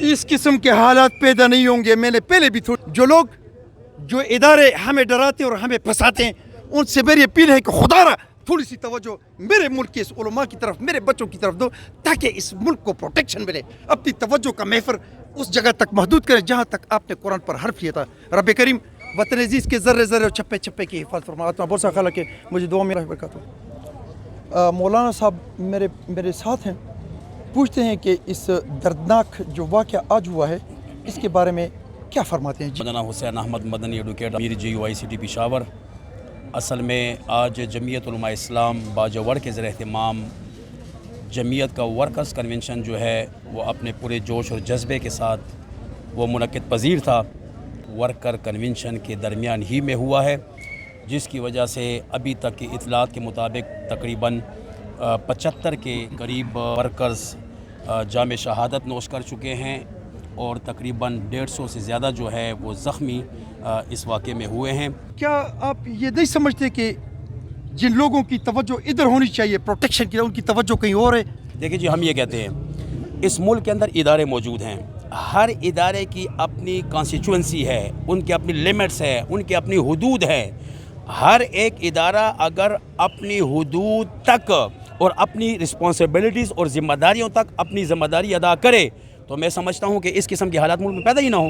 اس قسم کے حالات پیدا نہیں ہوں گے. میں نے پہلے بھی جو لوگ جو ادارے ہمیں ڈراتے اور ہمیں پھنساتے ہیں ان سے میری اپیل ہے کہ خدا را تھوڑی سی توجہ میرے ملک کے اس علماء کی طرف میرے بچوں کی طرف دو تاکہ اس ملک کو پروٹیکشن ملے. اپنی توجہ کا محور اس جگہ تک محدود کریں جہاں تک آپ نے قرآن پر حرف لیا تھا. رب کریم وطن عزیز کے ذرے ذرے اور چھپے چھپے کی حفاظت فرماتا ہوں. بہت سا خیال کہ مجھے دعا میں برکات ہو. مولانا صاحب میرے ساتھ ہیں, پوچھتے ہیں کہ اس دردناک جو واقعہ آج ہوا ہے اس کے بارے میں کیا فرماتے ہیں. مولانا حسین احمد مدنی ایڈوکیٹر امیر JUICT پشاور. اصل میں آج جمعیت علماء اسلام باجوڑ کے زیر اہتمام جمعیت کا ورکرز کنونشن جو ہے وہ اپنے پورے جوش اور جذبے کے ساتھ وہ منعقد پذیر تھا. ورکر کنونشن کے درمیان ہی میں ہوا ہے, جس کی وجہ سے ابھی تک کی اطلاعات کے مطابق تقریباً 75 کے قریب ورکرز جام شہادت نوش کر چکے ہیں اور تقریباً 150 سے زیادہ جو ہے وہ زخمی اس واقعے میں ہوئے ہیں. کیا آپ یہ نہیں سمجھتے کہ جن لوگوں کی توجہ ادھر ہونی چاہیے پروٹیکشن کی ان کی توجہ کہیں اور ہے؟ دیکھیں جی, ہم یہ کہتے ہیں اس ملک کے اندر ادارے موجود ہیں, ہر ادارے کی اپنی کانسٹیچوئنسی ہے, ان کے اپنی لیمٹس ہے, ان کے اپنی حدود ہے. ہر ایک ادارہ اگر اپنی حدود تک اور اپنی رسپانسبلٹیز اور ذمہ داریوں تک اپنی ذمہ داری ادا کرے تو میں سمجھتا ہوں کہ اس قسم کے حالات ملک میں پیدا ہی نہ ہوں.